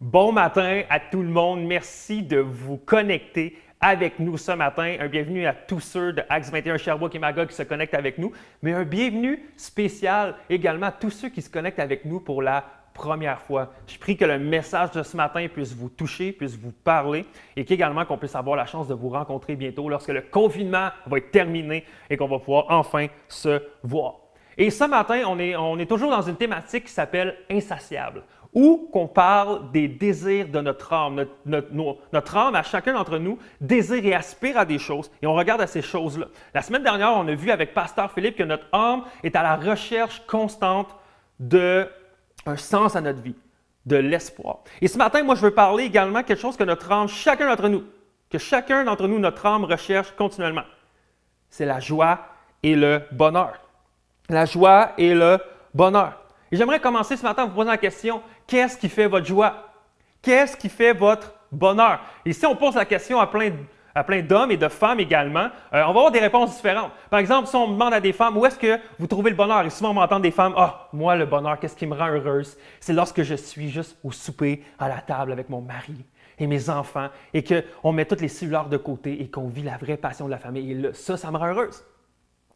Bon matin à tout le monde. Merci de vous connecter avec nous ce matin. Un bienvenue à tous ceux de Acts 21 Sherbrooke et Magog qui se connectent avec nous, mais un bienvenue spécial également à tous ceux qui se connectent avec nous pour la première fois. Je prie que le message de ce matin puisse vous toucher, puisse vous parler et qu'également qu'on puisse avoir la chance de vous rencontrer bientôt lorsque le confinement va être terminé et qu'on va pouvoir enfin se voir. Et ce matin, on est toujours dans une thématique qui s'appelle « Insatiable », où qu'on parle des désirs de notre âme. Notre âme, à chacun d'entre nous, désire et aspire à des choses, et on regarde à ces choses-là. La semaine dernière, on a vu avec Pasteur Philippe que notre âme est à la recherche constante d'un sens à notre vie, de l'espoir. Et ce matin, moi, je veux parler également de quelque chose que notre âme, chacun d'entre nous, notre âme recherche continuellement. C'est la joie et le bonheur. La joie et le bonheur. Et j'aimerais commencer ce matin en vous posant la question, qu'est-ce qui fait votre joie? Qu'est-ce qui fait votre bonheur? Et si on pose la question à plein d'hommes et de femmes également, on va avoir des réponses différentes. Par exemple, si on demande à des femmes, où est-ce que vous trouvez le bonheur? Et souvent, on m'entend des femmes, « Ah, moi, le bonheur, qu'est-ce qui me rend heureuse? C'est lorsque je suis juste au souper, à la table avec mon mari et mes enfants, et qu'on met toutes les cellulaires de côté et qu'on vit la vraie passion de la famille. Et là, ça me rend heureuse. »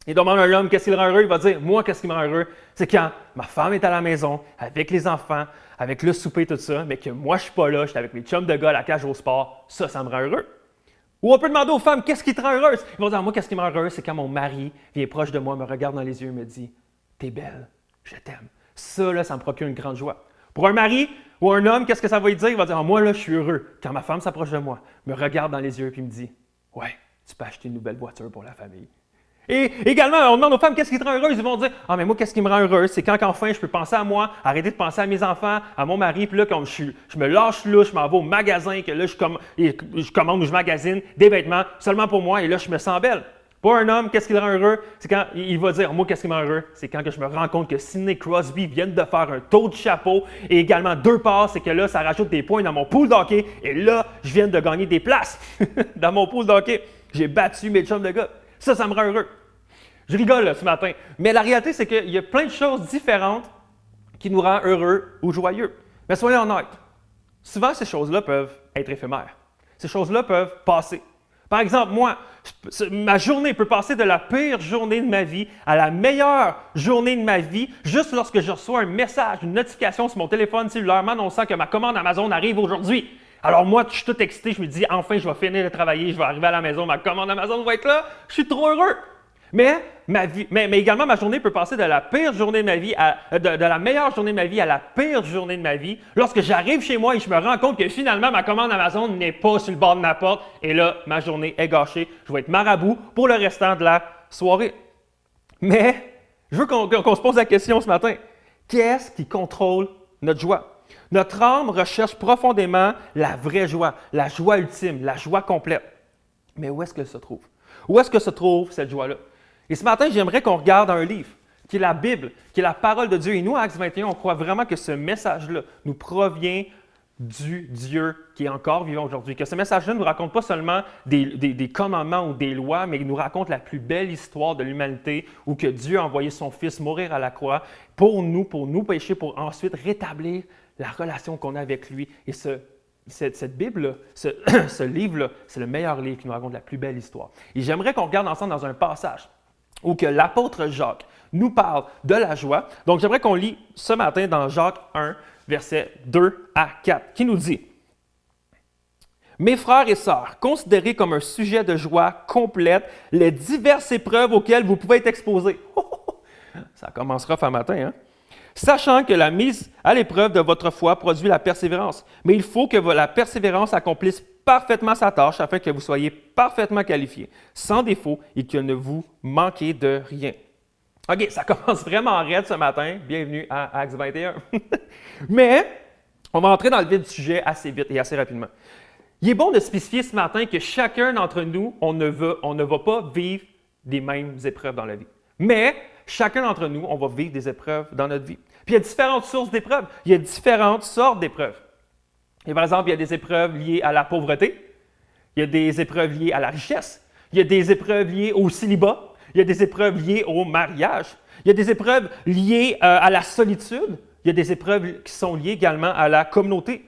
Et demande à un homme qu'est-ce qui le rend heureux, il va dire, moi, qu'est-ce qui me rend heureux? C'est quand ma femme est à la maison, avec les enfants, avec le souper, tout ça, mais que moi, je ne suis pas là, je suis avec mes chums de gars à la cage au sport, ça me rend heureux. Ou on peut demander aux femmes, qu'est-ce qui te rend heureuse? Ils vont dire, moi, qu'est-ce qui me rend heureux? C'est quand mon mari vient proche de moi, me regarde dans les yeux et me dit, t'es belle, je t'aime. Ça, là, ça me procure une grande joie. Pour un mari ou un homme, qu'est-ce que ça va lui dire? Il va dire, moi, là, je suis heureux. Quand ma femme s'approche de moi, me regarde dans les yeux et me dit, ouais, tu peux acheter une nouvelle voiture pour la famille. Et également, on demande aux femmes qu'est-ce qui te rend heureuse. Ils vont dire, ah, mais moi, qu'est-ce qui me rend heureuse? C'est quand enfin je peux penser à moi, arrêter de penser à mes enfants, à mon mari, puis là, quand je me lâche là, je m'en vais au magasin, que là, je commande ou je magasine des vêtements seulement pour moi, et là, je me sens belle. Pour un homme, qu'est-ce qui le rend heureux? C'est quand il va dire, moi, qu'est-ce qui me rend heureux? C'est quand que je me rends compte que Sidney Crosby vient de faire un tour de chapeau et également 2 passes, et que là, ça rajoute des points dans mon pool d'hockey, et là, je viens de gagner des places dans mon pool d'hockey. J'ai battu mes chums de gars. Ça me rend heureux. Je rigole là, ce matin, mais la réalité, c'est qu'il y a plein de choses différentes qui nous rendent heureux ou joyeux. Mais soyons honnêtes, souvent ces choses-là peuvent être éphémères. Ces choses-là peuvent passer. Par exemple, moi, ma journée peut passer de la pire journée de ma vie à la meilleure journée de ma vie juste lorsque je reçois un message, une notification sur mon téléphone cellulaire m'annonçant que ma commande Amazon arrive aujourd'hui. Alors moi, je suis tout excité, je me dis, enfin, je vais finir de travailler, je vais arriver à la maison, ma commande Amazon va être là, je suis trop heureux. Mais également, ma journée peut passer de la pire journée de ma vie de la meilleure journée de ma vie à la pire journée de ma vie lorsque j'arrive chez moi et je me rends compte que finalement, ma commande Amazon n'est pas sur le bord de ma porte et là, ma journée est gâchée. Je vais être marabout pour le restant de la soirée. Mais je veux qu'on se pose la question ce matin. Qu'est-ce qui contrôle notre joie? Notre âme recherche profondément la vraie joie, la joie ultime, la joie complète. Mais où est-ce qu'elle se trouve? Où est-ce que se trouve cette joie-là? Et ce matin, j'aimerais qu'on regarde un livre, qui est la Bible, qui est la parole de Dieu. Et nous, à Acts 21, on croit vraiment que ce message-là nous provient du Dieu qui est encore vivant aujourd'hui. Que ce message-là ne nous raconte pas seulement des commandements ou des lois, mais il nous raconte la plus belle histoire de l'humanité où que Dieu a envoyé son Fils mourir à la croix pour nous pécher, pour ensuite rétablir la relation qu'on a avec lui. Et cette Bible-là, ce livre-là, c'est le meilleur livre qui nous raconte la plus belle histoire. Et j'aimerais qu'on regarde ensemble dans un passage où que l'apôtre Jacques nous parle de la joie. Donc, j'aimerais qu'on lit ce matin dans Jacques 1, versets 2 à 4, qui nous dit « Mes frères et sœurs, considérez comme un sujet de joie complète les diverses épreuves auxquelles vous pouvez être exposés. » Ça commencera fin matin, hein? Sachant que la mise à l'épreuve de votre foi produit la persévérance. Mais il faut que la persévérance accomplisse parfaitement sa tâche afin que vous soyez parfaitement qualifiés, sans défaut et que ne vous manquiez de rien. OK, ça commence vraiment raide ce matin. Bienvenue à Acts 21. Mais on va entrer dans le vif du sujet assez vite et assez rapidement. Il est bon de spécifier ce matin que chacun d'entre nous, on ne va pas vivre les mêmes épreuves dans la vie. Mais chacun d'entre nous, on va vivre des épreuves dans notre vie. Puis il y a différentes sources d'épreuves. Il y a différentes sortes d'épreuves. Et par exemple, il y a des épreuves liées à la pauvreté. Il y a des épreuves liées à la richesse. Il y a des épreuves liées au célibat. Il y a des épreuves liées au mariage. Il y a des épreuves liées à la solitude. Il y a des épreuves qui sont liées également à la communauté.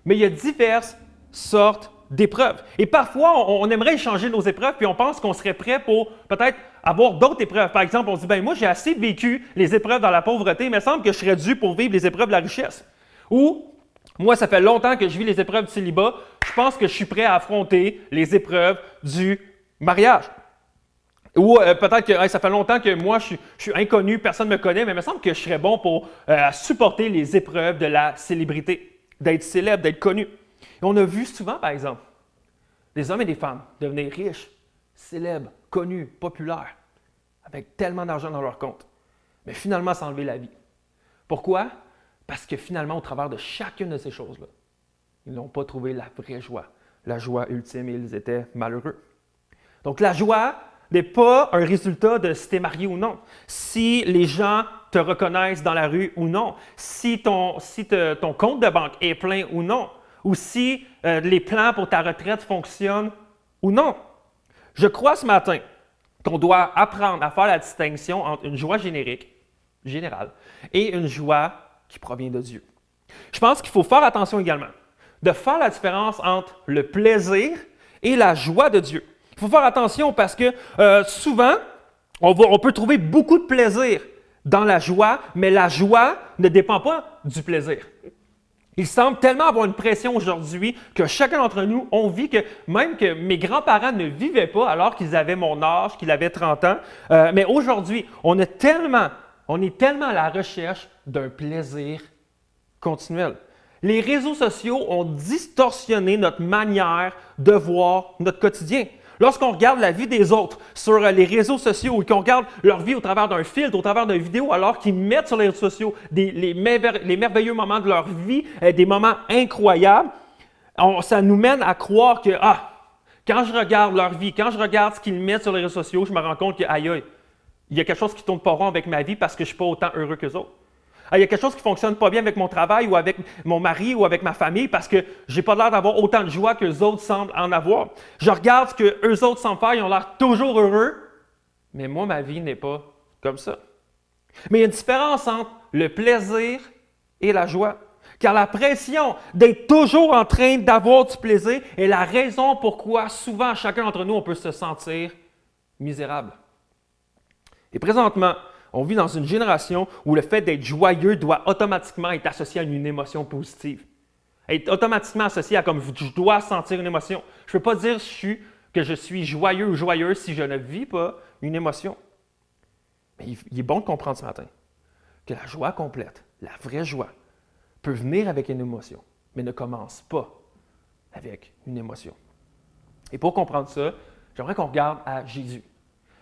Mais il y a diverses sortes d'épreuves. Et parfois, on aimerait échanger nos épreuves, puis on pense qu'on serait prêt pour peut-être avoir d'autres épreuves. Par exemple, on se dit, ben moi, j'ai assez vécu les épreuves dans la pauvreté, mais il me semble que je serais dû pour vivre les épreuves de la richesse. Ou, moi, ça fait longtemps que je vis les épreuves du célibat, je pense que je suis prêt à affronter les épreuves du mariage. Ou peut-être que ça fait longtemps que moi, je suis inconnu, personne ne me connaît, mais il me semble que je serais bon pour supporter les épreuves de la célébrité, d'être célèbre, d'être connu. Et on a vu souvent, par exemple, des hommes et des femmes devenir riches, célèbres, connus, populaires, avec tellement d'argent dans leur compte, mais finalement s'enlever la vie. Pourquoi? Parce que finalement, au travers de chacune de ces choses-là, ils n'ont pas trouvé la vraie joie, la joie ultime, et ils étaient malheureux. Donc la joie n'est pas un résultat de si tu es marié ou non, si les gens te reconnaissent dans la rue ou non, si ton compte de banque est plein ou non, ou si les plans pour ta retraite fonctionnent ou non. Je crois ce matin qu'on doit apprendre à faire la distinction entre une joie générale, et une joie qui provient de Dieu. Je pense qu'il faut faire attention également de faire la différence entre le plaisir et la joie de Dieu. Il faut faire attention parce que souvent, on peut trouver beaucoup de plaisir dans la joie, mais la joie ne dépend pas du plaisir. Il semble tellement avoir une pression aujourd'hui que chacun d'entre nous, on vit que même que mes grands-parents ne vivaient pas alors qu'ils avaient mon âge, qu'ils avaient 30 ans, mais aujourd'hui, on est tellement à la recherche d'un plaisir continuel. Les réseaux sociaux ont distorsionné notre manière de voir notre quotidien. Lorsqu'on regarde la vie des autres sur les réseaux sociaux et qu'on regarde leur vie au travers d'un filtre, au travers d'une vidéo, alors qu'ils mettent sur les réseaux sociaux les merveilleux moments de leur vie, des moments incroyables, ça nous mène à croire que, quand je regarde leur vie, quand je regarde ce qu'ils mettent sur les réseaux sociaux, je me rends compte que, aïe, il y a quelque chose qui ne tourne pas rond avec ma vie parce que je ne suis pas autant heureux qu'eux autres. Il y a quelque chose qui ne fonctionne pas bien avec mon travail ou avec mon mari ou avec ma famille parce que je n'ai pas l'air d'avoir autant de joie qu'eux autres semblent en avoir. Je regarde ce qu'eux autres semblent faire, ils ont l'air toujours heureux, mais moi, ma vie n'est pas comme ça. Mais il y a une différence entre le plaisir et la joie. Car la pression d'être toujours en train d'avoir du plaisir est la raison pourquoi souvent, chacun d'entre nous, on peut se sentir misérable. Et présentement, on vit dans une génération où le fait d'être joyeux doit automatiquement être associé à une émotion positive. Être automatiquement associé à comme je dois sentir une émotion. Je ne peux pas dire que je suis joyeux ou joyeuse si je ne vis pas une émotion. Mais il est bon de comprendre ce matin que la joie complète, la vraie joie, peut venir avec une émotion, mais ne commence pas avec une émotion. Et pour comprendre ça, j'aimerais qu'on regarde à Jésus.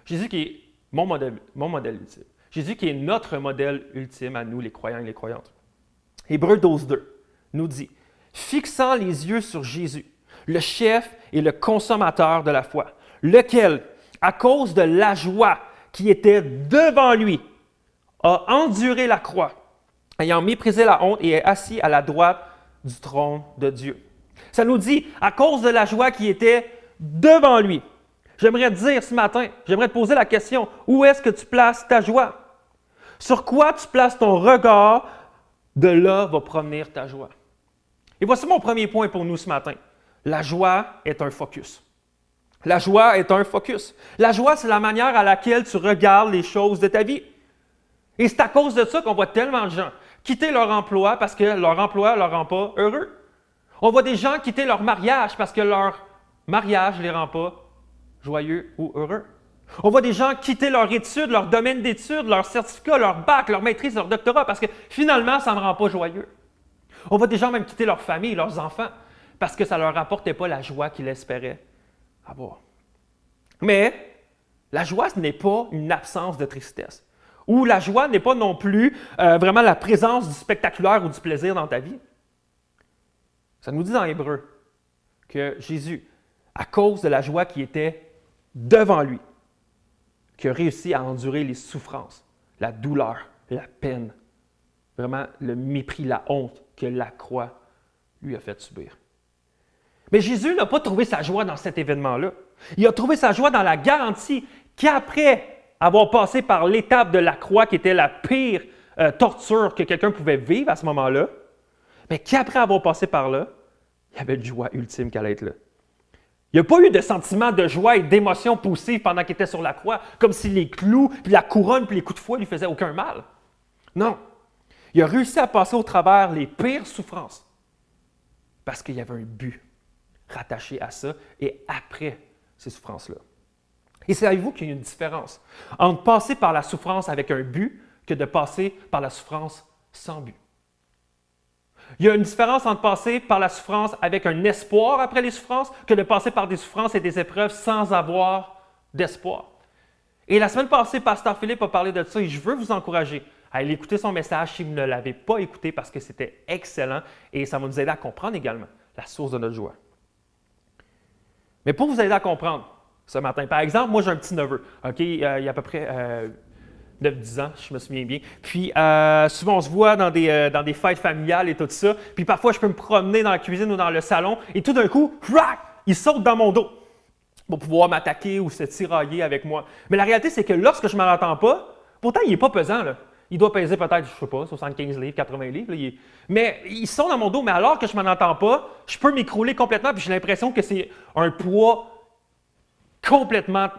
Jésus qui est mon modèle ultime. Jésus qui est notre modèle ultime à nous, les croyants et les croyantes. Hébreux 12:2 nous dit « Fixant les yeux sur Jésus, le chef et le consommateur de la foi, lequel, à cause de la joie qui était devant lui, a enduré la croix, ayant méprisé la honte et est assis à la droite du trône de Dieu. » Ça nous dit « à cause de la joie qui était devant lui ». J'aimerais te dire ce matin, j'aimerais te poser la question, où est-ce que tu places ta joie? Sur quoi tu places ton regard? De là va provenir ta joie. Et voici mon premier point pour nous ce matin. La joie est un focus. La joie est un focus. La joie, c'est la manière à laquelle tu regardes les choses de ta vie. Et c'est à cause de ça qu'on voit tellement de gens quitter leur emploi parce que leur emploi ne leur rend pas heureux. On voit des gens quitter leur mariage parce que leur mariage ne les rend pas joyeux ou heureux. On voit des gens quitter leur étude, leur domaine d'études, leur certificat, leur bac, leur maîtrise, leur doctorat, parce que finalement, ça ne rend pas joyeux. On voit des gens même quitter leur famille, leurs enfants, parce que ça ne leur apportait pas la joie qu'ils espéraient avoir. Mais la joie, ce n'est pas une absence de tristesse. Ou la joie n'est pas non plus vraiment la présence du spectaculaire ou du plaisir dans ta vie. Ça nous dit dans Hébreux que Jésus, à cause de la joie qui était devant lui, qui a réussi à endurer les souffrances, la douleur, la peine, vraiment le mépris, la honte que la croix lui a fait subir. Mais Jésus n'a pas trouvé sa joie dans cet événement-là. Il a trouvé sa joie dans la garantie qu'après avoir passé par l'étape de la croix, qui était la pire torture que quelqu'un pouvait vivre à ce moment-là, mais qu'après avoir passé par là, il y avait de joie ultime qu'elle allait être là. Il n'y a pas eu de sentiment de joie et d'émotion positive pendant qu'il était sur la croix, comme si les clous, puis la couronne, puis les coups de fouet ne lui faisaient aucun mal. Non. Il a réussi à passer au travers les pires souffrances parce qu'il y avait un but rattaché à ça et après ces souffrances-là. Et savez-vous qu'il y a une différence entre passer par la souffrance avec un but que de passer par la souffrance sans but? Il y a une différence entre passer par la souffrance avec un espoir après les souffrances que de passer par des souffrances et des épreuves sans avoir d'espoir. Et la semaine passée, Pasteur Philippe a parlé de ça et je veux vous encourager à aller écouter son message si vous ne l'avez pas écouté parce que c'était excellent et ça va nous aider à comprendre également la source de notre joie. Mais pour vous aider à comprendre ce matin, par exemple, moi j'ai un petit neveu, OK, il y a à peu près 9-10 ans, je me souviens bien. Puis souvent on se voit dans des fêtes familiales et tout ça. Puis parfois je peux me promener dans la cuisine ou dans le salon et tout d'un coup, il saute dans mon dos pour pouvoir m'attaquer ou se tirailler avec moi. Mais la réalité c'est que lorsque je ne m'en attends pas, pourtant il n'est pas pesant là. Il doit peser peut-être, je ne sais pas, 75 livres, 80 livres. Là, mais ils sont dans mon dos, mais alors que je ne m'en entends pas, je peux m'écrouler complètement, puis j'ai l'impression que c'est un poids complètement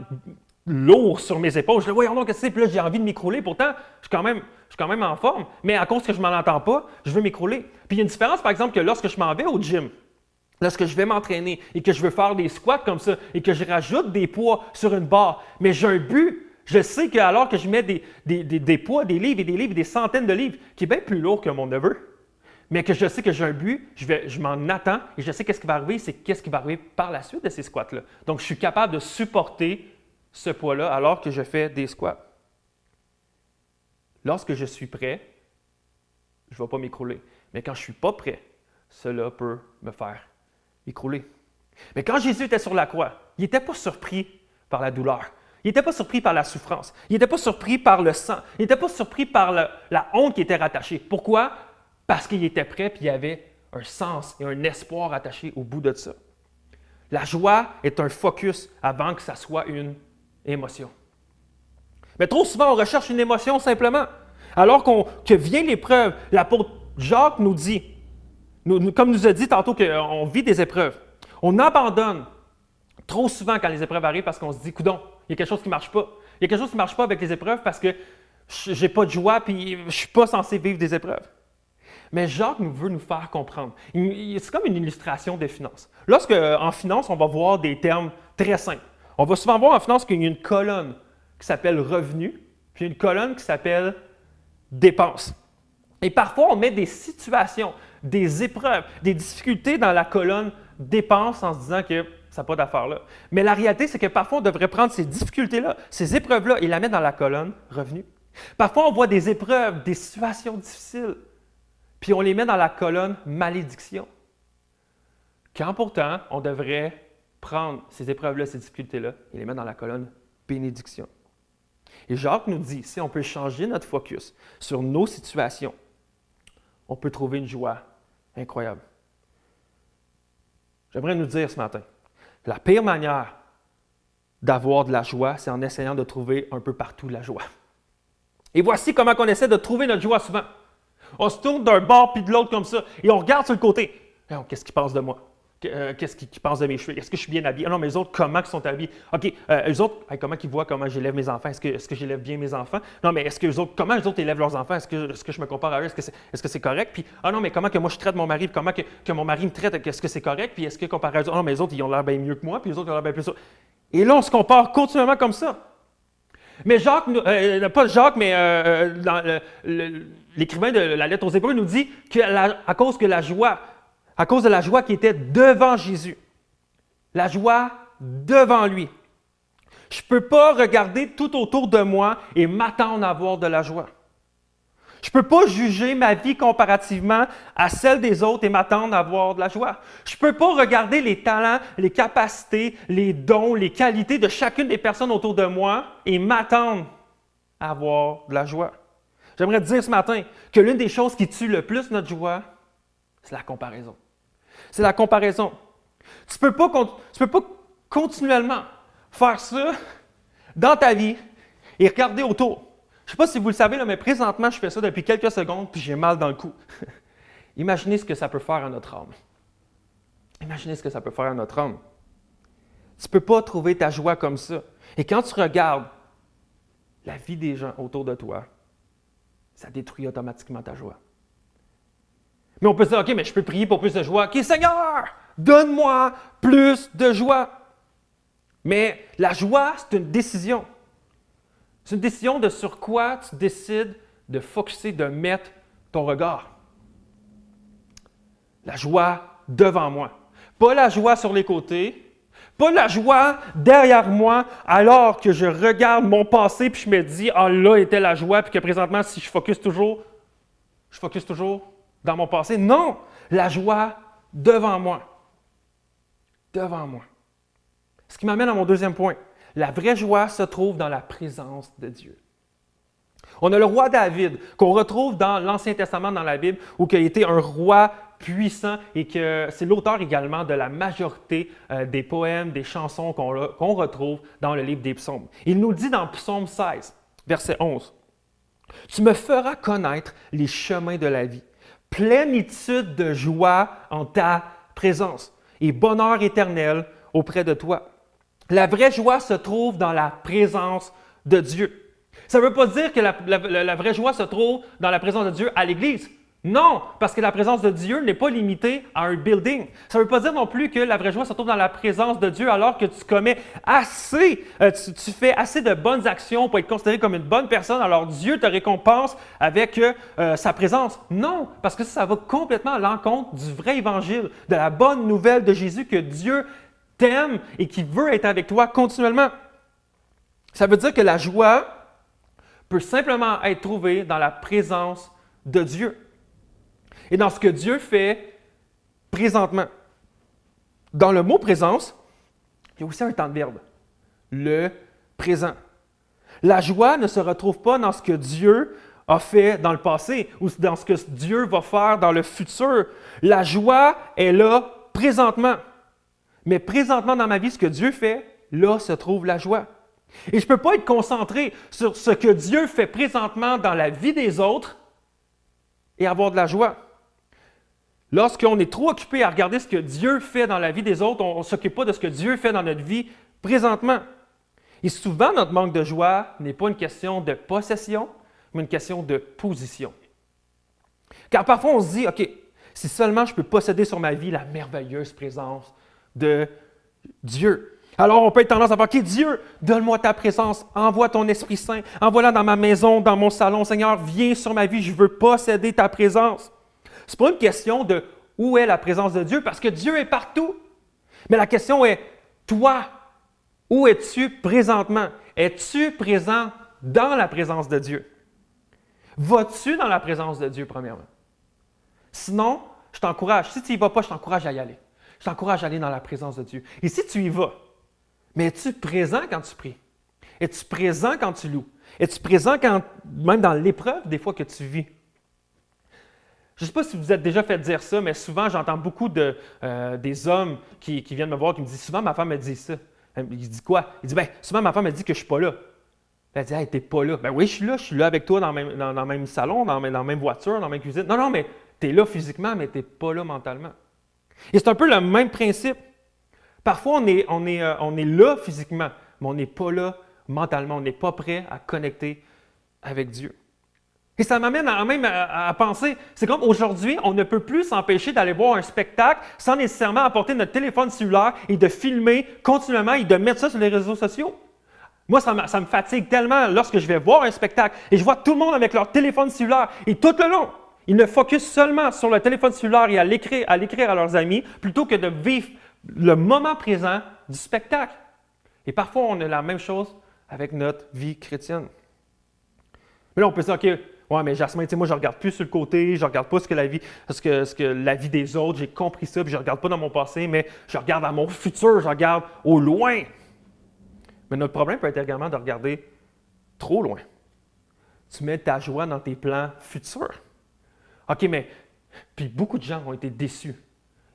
lourd sur mes épaules. Je dis, voyons donc, qu'est-ce que c'est? Puis là, j'ai envie de m'écrouler. Pourtant, je suis quand même en forme, mais à cause que je ne m'en entends pas, je veux m'écrouler. Puis il y a une différence, par exemple, que lorsque je m'en vais au gym, lorsque je vais m'entraîner et que je veux faire des squats comme ça et que je rajoute des poids sur une barre, mais j'ai un but. Je sais qu'alors que je mets des poids, des livres et des centaines de livres, qui est bien plus lourd que mon neveu, mais que je sais que j'ai un but, je m'en attends et je sais qu'est-ce qui va arriver, c'est qu'est-ce qui va arriver par la suite de ces squats-là. Donc, je suis capable de supporter ce poids-là alors que je fais des squats. Lorsque je suis prêt, je ne vais pas m'écrouler. Mais quand je ne suis pas prêt, cela peut me faire écrouler. Mais quand Jésus était sur la croix, il n'était pas surpris par la douleur. Il n'était pas surpris par la souffrance. Il n'était pas surpris par le sang. Il n'était pas surpris par la honte qui était rattachée. Pourquoi? Parce qu'il était prêt et il y avait un sens et un espoir attaché au bout de ça. La joie est un focus avant que ça soit une émotion. Mais trop souvent, on recherche une émotion simplement. Alors que vient l'épreuve, l'apôtre Jacques nous dit, comme nous a dit tantôt qu'on vit des épreuves, on abandonne trop souvent quand les épreuves arrivent parce qu'on se dit, coudonc, il y a quelque chose qui ne marche pas. Il y a quelque chose qui ne marche pas avec les épreuves parce que je n'ai pas de joie et je ne suis pas censé vivre des épreuves. Mais Jacques veut nous faire comprendre. C'est comme une illustration des finances. Lorsque, en finance, on va voir des termes très simples. On va souvent voir en finance qu'il y a une colonne qui s'appelle revenus, puis une colonne qui s'appelle dépenses. Et parfois, on met des situations, des épreuves, des difficultés dans la colonne dépenses en se disant que ça n'a pas d'affaire là. Mais la réalité, c'est que parfois, on devrait prendre ces difficultés-là, ces épreuves-là, et la mettre dans la colonne revenus. Parfois, on voit des épreuves, des situations difficiles, puis on les met dans la colonne malédiction. Quand pourtant, on devrait prendre ces épreuves-là, ces difficultés-là, et les mettre dans la colonne bénédiction. Et Jacques nous dit, si on peut changer notre focus sur nos situations, on peut trouver une joie incroyable. J'aimerais nous dire ce matin, la pire manière d'avoir de la joie, c'est en essayant de trouver un peu partout de la joie. Et voici comment on essaie de trouver notre joie souvent. On se tourne d'un bord puis de l'autre comme ça et on regarde sur le côté. Qu'est-ce qu'ils pensent de moi? Qu'est-ce qu'ils pensent de mes cheveux? Est-ce que je suis bien habillé? Ah non, mais les autres, comment ils sont habillés? OK, eux autres, comment ils voient comment j'élève mes enfants? Est-ce que j'élève bien mes enfants? Non, mais comment les autres élèvent leurs enfants? Est-ce que je me compare à eux? Est-ce que c'est correct? Puis, non, mais comment que moi je traite mon mari? Puis comment que mon mari me traite? Est-ce que c'est correct? Puis est-ce que comparé à eux? Ah non, mais les autres, ils ont l'air bien mieux que moi, puis les autres, ils ont l'air bien plus ça. Et là, on se compare continuellement comme ça. Mais Jacques, pas Jacques, mais l'écrivain de la lettre aux Hébreux nous dit qu'à cause de la joie qui était devant Jésus, la joie devant lui, je ne peux pas regarder tout autour de moi et m'attendre à avoir de la joie. Je ne peux pas juger ma vie comparativement à celle des autres et m'attendre à avoir de la joie. Je ne peux pas regarder les talents, les capacités, les dons, les qualités de chacune des personnes autour de moi et m'attendre à avoir de la joie. J'aimerais te dire ce matin que l'une des choses qui tue le plus notre joie, c'est la comparaison. C'est la comparaison. Tu ne peux pas continuellement faire ça dans ta vie et regarder autour. Je ne sais pas si vous le savez, là, mais présentement, je fais ça depuis quelques secondes puis j'ai mal dans le cou. Imaginez ce que ça peut faire à notre âme. Imaginez ce que ça peut faire à notre âme. Tu ne peux pas trouver ta joie comme ça. Et quand tu regardes la vie des gens autour de toi, ça détruit automatiquement ta joie. Mais on peut se dire, OK, mais je peux prier pour plus de joie. OK, Seigneur, donne-moi plus de joie. Mais la joie, c'est une décision. C'est une décision de sur quoi tu décides de focusser, de mettre ton regard. La joie devant moi. Pas la joie sur les côtés, pas la joie derrière moi alors que je regarde mon passé puis je me dis, ah là était la joie, puis que présentement, si je focus toujours dans mon passé. Non, la joie devant moi. Devant moi. Ce qui m'amène à mon deuxième point. La vraie joie se trouve dans la présence de Dieu. On a le roi David, qu'on retrouve dans l'Ancien Testament, dans la Bible, où il a été un roi puissant et que c'est l'auteur également de la majorité des poèmes, des chansons qu'on retrouve dans le livre des psaumes. Il nous dit dans Psaume 16, verset 11, « Tu me feras connaître les chemins de la vie, plénitude de joie en ta présence et bonheur éternel auprès de toi. » La vraie joie se trouve dans la présence de Dieu. Ça ne veut pas dire que la vraie joie se trouve dans la présence de Dieu à l'Église. Non, parce que la présence de Dieu n'est pas limitée à un building. Ça ne veut pas dire non plus que la vraie joie se trouve dans la présence de Dieu alors que tu commets tu fais assez de bonnes actions pour être considéré comme une bonne personne, alors Dieu te récompense avec sa présence. Non, parce que ça va complètement à l'encontre du vrai évangile, de la bonne nouvelle de Jésus que Dieu t'aime et qui veut être avec toi continuellement. Ça veut dire que la joie peut simplement être trouvée dans la présence de Dieu. Et dans ce que Dieu fait présentement. Dans le mot présence, il y a aussi un temps de verbe. Le présent. La joie ne se retrouve pas dans ce que Dieu a fait dans le passé ou dans ce que Dieu va faire dans le futur. La joie est là présentement. Mais présentement dans ma vie, ce que Dieu fait, là se trouve la joie. Et je ne peux pas être concentré sur ce que Dieu fait présentement dans la vie des autres et avoir de la joie. Lorsqu'on est trop occupé à regarder ce que Dieu fait dans la vie des autres, on ne s'occupe pas de ce que Dieu fait dans notre vie présentement. Et souvent, notre manque de joie n'est pas une question de possession, mais une question de position. Car parfois, on se dit, OK, si seulement je peux posséder sur ma vie la merveilleuse présence de Dieu. Alors, on peut être tendance à dire, OK, Dieu, donne-moi ta présence, envoie ton Esprit Saint, envoie-la dans ma maison, dans mon salon. Seigneur, viens sur ma vie, je veux posséder ta présence. Ce n'est pas une question de où est la présence de Dieu, parce que Dieu est partout. Mais la question est, toi, où es-tu présentement? Es-tu présent dans la présence de Dieu? Vas-tu dans la présence de Dieu, premièrement? Sinon, je t'encourage. Si tu n'y vas pas, je t'encourage à y aller. Je t'encourage à aller dans la présence de Dieu. Et si tu y vas, mais es-tu présent quand tu pries? Es-tu présent quand tu loues? Es-tu présent même dans l'épreuve des fois que tu vis? Je ne sais pas si vous êtes déjà fait dire ça, mais souvent j'entends beaucoup des hommes qui viennent me voir qui me disent souvent ma femme me dit ça. Il dit quoi? Il dit souvent ma femme me dit que je ne suis pas là. Elle dit hey, t'es pas là. Ben oui, je suis là avec toi dans le même salon, dans la même voiture, dans la même cuisine. Non, mais tu es là physiquement, mais tu n'es pas là mentalement. Et c'est un peu le même principe. Parfois, on est là physiquement, mais on n'est pas là mentalement. On n'est pas prêt à connecter avec Dieu. Et ça m'amène à penser, c'est comme aujourd'hui, on ne peut plus s'empêcher d'aller voir un spectacle sans nécessairement apporter notre téléphone cellulaire et de filmer continuellement et de mettre ça sur les réseaux sociaux. Moi, ça me fatigue tellement lorsque je vais voir un spectacle et je vois tout le monde avec leur téléphone cellulaire et tout le long, ils ne focusent seulement sur le téléphone cellulaire et à l'écrire à leurs amis plutôt que de vivre le moment présent du spectacle. Et parfois, on a la même chose avec notre vie chrétienne. Mais là, on peut se dire, OK, ouais, mais Jasmin, moi, je ne regarde plus sur le côté, je ne regarde pas ce que la vie des autres, j'ai compris ça, puis je ne regarde pas dans mon passé, mais je regarde à mon futur, je regarde au loin. Mais notre problème peut être également de regarder trop loin. Tu mets ta joie dans tes plans futurs. OK, mais puis beaucoup de gens ont été déçus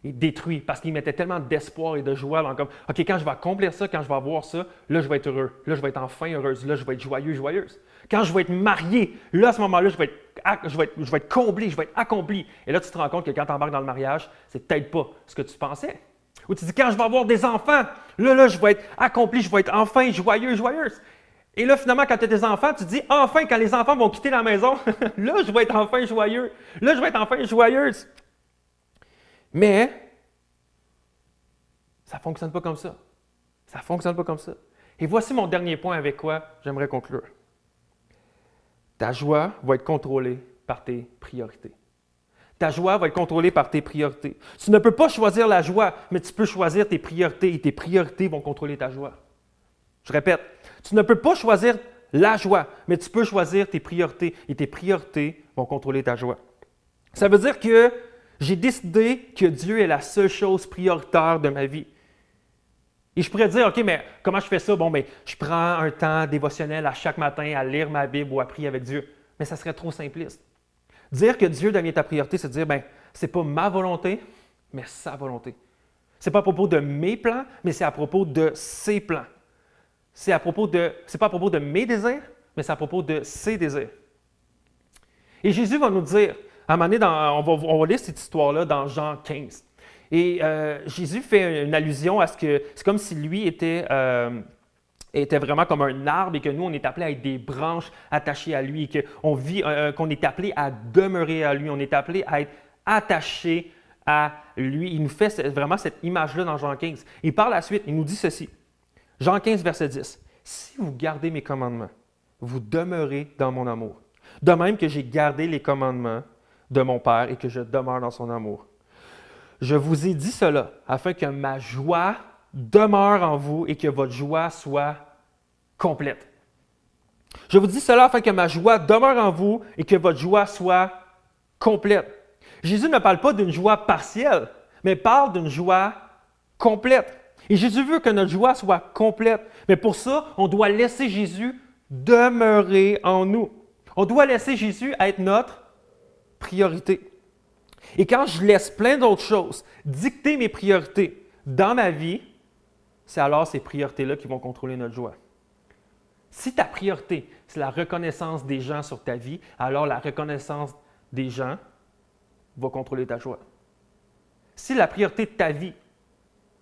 et détruits parce qu'ils mettaient tellement d'espoir et de joie dans comme OK, quand je vais accomplir ça, quand je vais avoir ça, là, je vais être heureux. Là, je vais être enfin heureuse. Là, je vais être joyeux, joyeuse. Quand je vais être marié, là, à ce moment-là, je vais être comblé, je vais être accompli. Et là, tu te rends compte que quand tu embarques dans le mariage, c'est peut-être pas ce que tu pensais. Ou tu dis, quand je vais avoir des enfants, là, je vais être accompli, je vais être enfin joyeux, joyeuse. Et là, finalement, quand tu as des enfants, tu te dis, enfin, quand les enfants vont quitter la maison, là, je vais être enfin joyeux. Là, je vais être enfin joyeuse. Mais, ça ne fonctionne pas comme ça. Ça ne fonctionne pas comme ça. Et voici mon dernier point avec quoi j'aimerais conclure. Ta joie va être contrôlée par tes priorités. Ta joie va être contrôlée par tes priorités. Tu ne peux pas choisir la joie, mais tu peux choisir tes priorités et tes priorités vont contrôler ta joie. Je répète, tu ne peux pas choisir la joie, mais tu peux choisir tes priorités et tes priorités vont contrôler ta joie. Ça veut dire que j'ai décidé que Dieu est la seule chose prioritaire de ma vie. Et je pourrais dire, OK, mais comment je fais ça? Bon, bien, je prends un temps dévotionnel à chaque matin à lire ma Bible ou à prier avec Dieu. Mais ça serait trop simpliste. Dire que Dieu devient ta priorité, c'est dire, bien, c'est pas ma volonté, mais sa volonté. C'est pas à propos de mes plans, mais c'est à propos de ses plans. C'est pas à propos de mes désirs, mais c'est à propos de ses désirs. Et Jésus va nous dire, à un moment donné, on va lire cette histoire-là dans Jean 15. Et Jésus fait une allusion à ce que c'est comme si lui était vraiment comme un arbre et que nous, on est appelés à être des branches attachées à lui, qu'on est appelé à demeurer à lui, on est appelé à être attachés à lui. Il nous fait vraiment cette image-là dans Jean 15. Et par la suite, il nous dit ceci. Jean 15, verset 10. « Si vous gardez mes commandements, vous demeurez dans mon amour. De même que j'ai gardé les commandements de mon Père et que je demeure dans son amour. Je vous ai dit cela afin que ma joie demeure en vous et que votre joie soit complète. » Je vous dis cela afin que ma joie demeure en vous et que votre joie soit complète. Jésus ne parle pas d'une joie partielle, mais parle d'une joie complète. Et Jésus veut que notre joie soit complète. Mais pour ça, on doit laisser Jésus demeurer en nous. On doit laisser Jésus être notre priorité. Et quand je laisse plein d'autres choses dicter mes priorités dans ma vie, c'est alors ces priorités-là qui vont contrôler notre joie. Si ta priorité, c'est la reconnaissance des gens sur ta vie, alors la reconnaissance des gens va contrôler ta joie. Si la priorité de ta vie,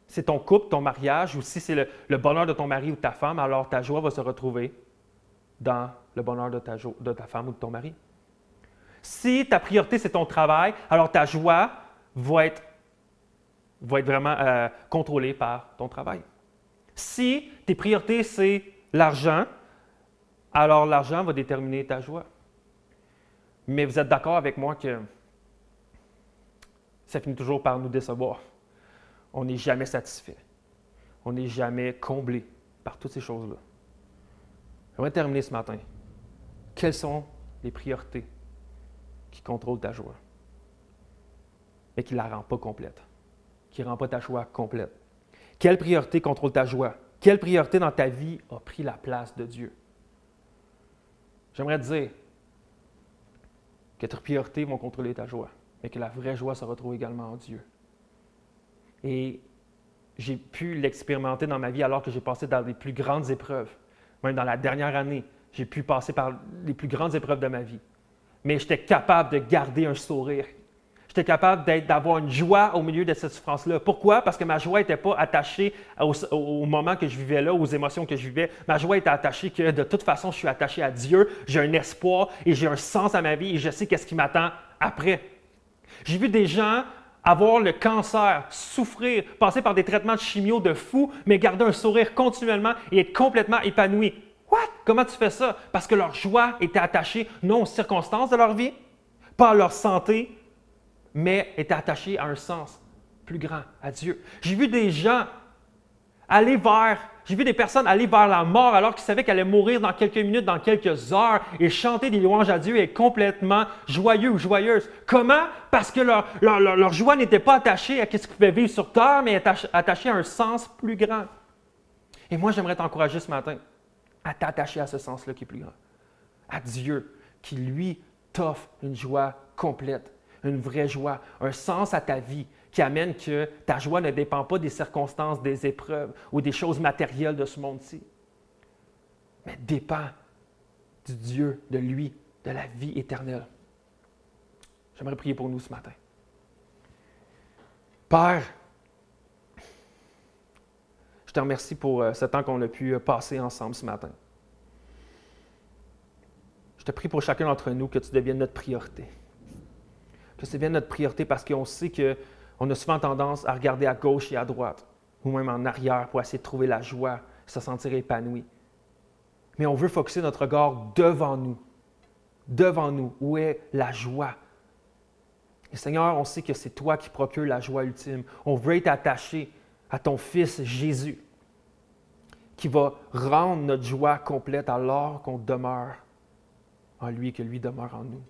c'est ton couple, ton mariage, ou si c'est le bonheur de ton mari ou de ta femme, alors ta joie va se retrouver dans le bonheur de ta femme ou de ton mari. Si ta priorité, c'est ton travail, alors ta joie va être vraiment contrôlée par ton travail. Si tes priorités, c'est l'argent, alors l'argent va déterminer ta joie. Mais vous êtes d'accord avec moi que ça finit toujours par nous décevoir. On n'est jamais satisfait. On n'est jamais comblé par toutes ces choses-là. J'aimerais terminer ce matin. Quelles sont les priorités qui contrôlent ta joie, mais qui ne la rend pas complète, qui ne rend pas ta joie complète? Quelle priorité contrôle ta joie? Quelle priorité dans ta vie a pris la place de Dieu? J'aimerais te dire que tes priorités vont contrôler ta joie, mais que la vraie joie se retrouve également en Dieu. Et j'ai pu l'expérimenter dans ma vie alors que j'ai passé dans les plus grandes épreuves. Même dans la dernière année, j'ai pu passer par les plus grandes épreuves de ma vie. Mais j'étais capable de garder un sourire. J'étais capable d'avoir une joie au milieu de cette souffrance-là. Pourquoi? Parce que ma joie n'était pas attachée au moment que je vivais là, aux émotions que je vivais. Ma joie était attachée que de toute façon, je suis attaché à Dieu, j'ai un espoir et j'ai un sens à ma vie et je sais qu'est-ce qui m'attend après. J'ai vu des gens avoir le cancer, souffrir, passer par des traitements de chimio de fou, mais garder un sourire continuellement et être complètement épanoui. What? Comment tu fais ça? Parce que leur joie était attachée non aux circonstances de leur vie, pas à leur santé, mais était attachée à un sens plus grand, à Dieu. J'ai vu des personnes aller vers la mort alors qu'ils savaient qu'elles allaient mourir dans quelques minutes, dans quelques heures, et chanter des louanges à Dieu et être complètement joyeux ou joyeuse. Comment? Parce que leur joie n'était pas attachée à ce qu'ils pouvaient vivre sur terre, mais attachée à un sens plus grand. Et moi, j'aimerais t'encourager ce matin à t'attacher à ce sens-là qui est plus grand. À Dieu, qui lui t'offre une joie complète, une vraie joie, un sens à ta vie qui amène que ta joie ne dépend pas des circonstances, des épreuves ou des choses matérielles de ce monde-ci, mais dépend du Dieu, de lui, de la vie éternelle. J'aimerais prier pour nous ce matin. Père, Je te remercie pour ce temps qu'on a pu passer ensemble ce matin. Je te prie pour chacun d'entre nous que tu deviennes notre priorité. Que tu deviennes notre priorité parce qu'on sait qu'on a souvent tendance à regarder à gauche et à droite, ou même en arrière pour essayer de trouver la joie, se sentir épanoui. Mais on veut focusser notre regard devant nous. Devant nous, où est la joie? Et Seigneur, on sait que c'est toi qui procures la joie ultime. On veut être attaché à ton Fils Jésus, qui va rendre notre joie complète alors qu'on demeure en lui et que lui demeure en nous.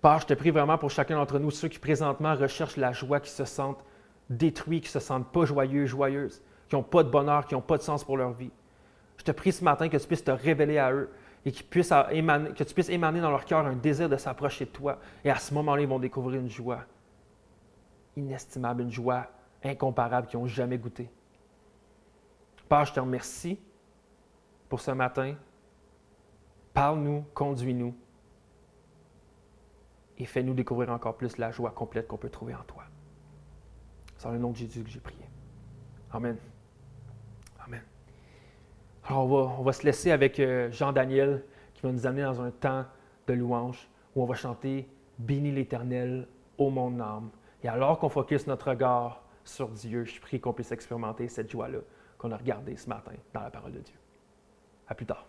Père, je te prie vraiment pour chacun d'entre nous, ceux qui présentement recherchent la joie, qui se sentent détruits, qui ne se sentent pas joyeux, joyeuses, qui n'ont pas de bonheur, qui n'ont pas de sens pour leur vie. Je te prie ce matin que tu puisses te révéler à eux et que tu puisses émaner dans leur cœur un désir de s'approcher de toi. Et à ce moment-là, ils vont découvrir une joie inestimable, une joie incomparable qu'ils n'ont jamais goûté. Père, je te remercie pour ce matin. Parle-nous, conduis-nous et fais-nous découvrir encore plus la joie complète qu'on peut trouver en toi. C'est dans le nom de Jésus que j'ai prié. Amen. Amen. Alors, on va se laisser avec Jean-Daniel qui va nous amener dans un temps de louange où on va chanter « Bénis l'Éternel, ô mon âme ». Et alors qu'on focus notre regard sur Dieu, je prie qu'on puisse expérimenter cette joie-là qu'on a regardée ce matin dans la parole de Dieu. À plus tard.